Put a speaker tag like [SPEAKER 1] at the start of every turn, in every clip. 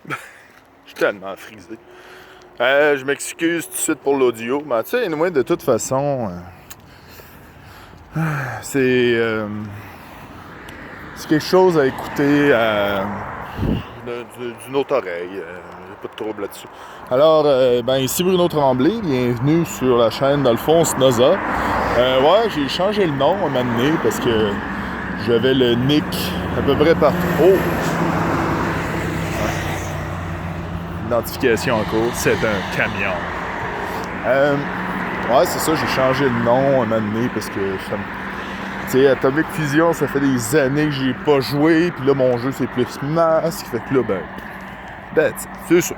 [SPEAKER 1] Je suis tellement frisé. Je m'excuse tout de suite pour l'audio. Mais tu sais, moi, de toute façon, c'est quelque chose à écouter d'une autre oreille. Pas de trouble là-dessus. Alors, ici Bruno Tremblay, bienvenue sur la chaîne d'Alphonse Noza. Ouais, j'ai changé le nom à un moment donné parce que j'avais le nick à peu près partout. Oh! Identification en cours, c'est un camion. Ouais, c'est ça, j'ai changé le nom à un moment donné parce que ça me... Tu sais, Atomic Fusion, ça fait des années que j'ai pas joué, puis là, mon jeu, c'est plus masque, fait que là, c'est ça.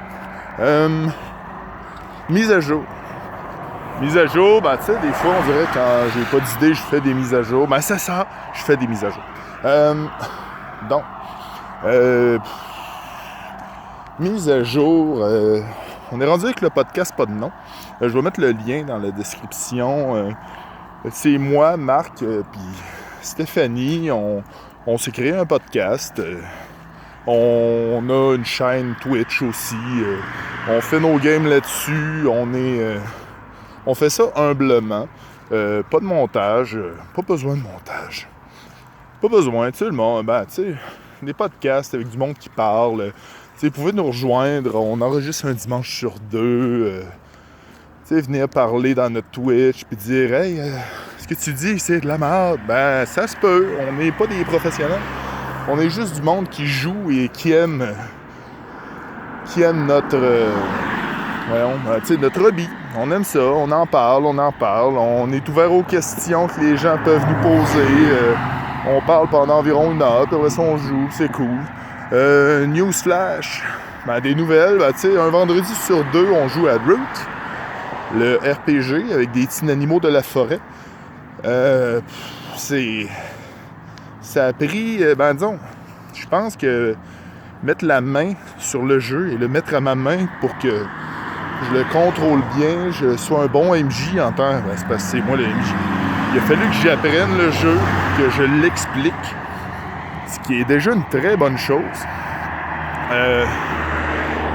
[SPEAKER 1] Mise à jour. Mise à jour, tu sais, des fois, on dirait quand j'ai pas d'idée, je fais des mises à jour. C'est ça, je fais des mises à jour. Donc, mise à jour, on est rendu avec le podcast Pas de nom. Je vais mettre le lien dans la description. C'est moi, Marc, puis Stéphanie, on s'est créé un podcast. On a une chaîne Twitch aussi. On fait nos games là-dessus. On fait ça humblement. Pas de montage. Pas besoin de montage. Pas besoin. Tu sais, le monde, tu sais, des podcasts avec du monde qui parle. Tu sais, vous pouvez nous rejoindre. On enregistre un dimanche sur deux. Tu sais, venir parler dans notre Twitch puis dire « Hey, ce que tu dis, c'est de la merde. » Ça se peut. On n'est pas des professionnels. On est juste du monde qui joue et qui aime notre... notre hobby. On aime ça. On en parle. On est ouvert aux questions que les gens peuvent nous poser. On parle pendant environ une heure. Puis après ça, on joue. C'est cool. News flash. Des nouvelles. Tu sais, un vendredi sur deux, on joue à Root. Le RPG avec des petits animaux de la forêt. Ça a pris, disons, je pense que mettre la main sur le jeu et le mettre à ma main pour que je le contrôle bien, je sois un bon MJ en temps, c'est parce que c'est moi le MJ. Il a fallu que j'apprenne le jeu, que je l'explique, ce qui est déjà une très bonne chose.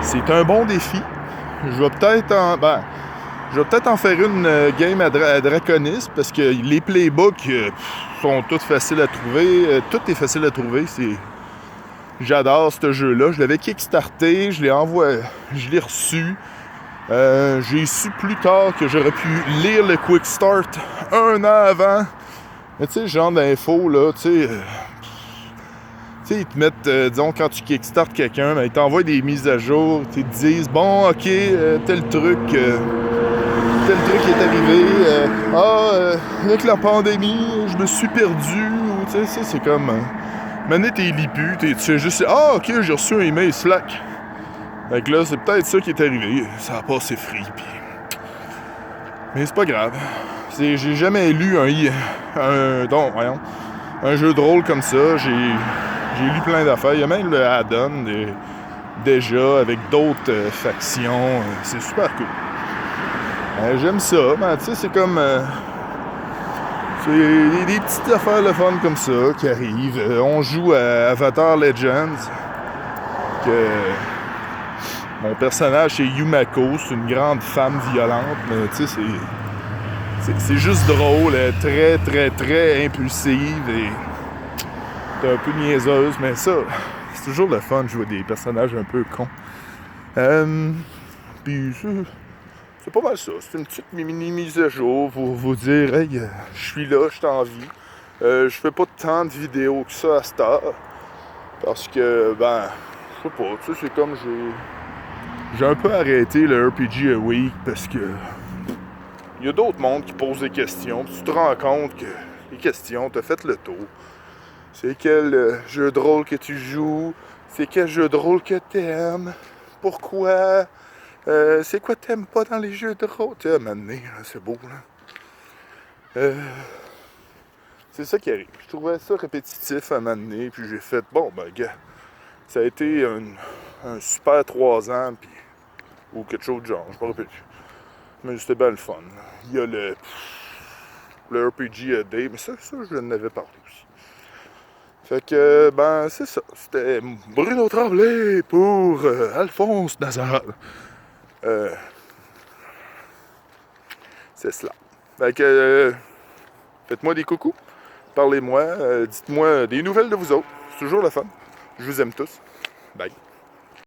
[SPEAKER 1] C'est un bon défi. Je vais peut-être en faire une game à Draconis parce que les playbooks sont tous faciles à trouver. Tout est facile à trouver. J'adore ce jeu-là. Je l'avais kickstarté, je l'ai reçu. J'ai su plus tard que j'aurais pu lire le Quick Start un an avant. Mais tu sais, ce genre d'infos, là, tu sais, ils te mettent, disons, quand tu kickstart quelqu'un, ils t'envoient des mises à jour, ils te disent, bon, ok, tel truc est arrivé. Avec la pandémie, je me suis perdu. Tu sais, c'est comme... Maintenant, t'es lipu, tu sais juste... ok, j'ai reçu un email Slack. Fait que là, c'est peut-être ça qui est arrivé. Ça a passé free, pis... Mais c'est pas grave. J'ai jamais lu un jeu de rôle comme ça. J'ai lu plein d'affaires. Il y a même le add-on déjà avec d'autres factions. C'est super cool. J'aime ça, tu sais, c'est comme... c'est des petites affaires le fun comme ça qui arrivent. On joue à Avatar Legends, que mon personnage c'est Yumako, c'est une grande femme violente, mais tu sais, c'est juste drôle, elle est très, très, très impulsive et c'est un peu niaiseuse, mais ça, c'est toujours le fun de jouer des personnages un peu cons. Puis c'est pas mal ça. C'est une petite mini mise à jour pour vous dire, hey, je suis là, je suis en vie. Je fais pas tant de vidéos que ça à cette heure. Parce que, je sais pas, tu sais, c'est comme j'ai un peu arrêté le RPG a Week parce que il y a d'autres mondes qui posent des questions. Puis tu te rends compte que les questions, t'as fait le tour. C'est quel jeu de rôle que tu joues? C'est quel jeu de rôle que t'aimes? Pourquoi? C'est quoi t'aimes pas dans les jeux de rôle? Tu sais, à un moment donné, c'est beau, là. C'est ça qui arrive. Je trouvais ça répétitif à un moment donné, puis j'ai fait, gars, ça a été un super 3 ans, puis ou quelque chose de genre, je me rappelle plus. Mais c'était bien le fun. Il y a le RPG a Day, mais ça je l'en avais parlé aussi. Fait que, ben, c'est ça. C'était Bruno Tremblay pour Alphonse Nazar. C'est cela. Fait que, faites-moi des coucous. Parlez-moi. Dites-moi des nouvelles de vous autres. C'est toujours le fun. Je vous aime tous. Bye.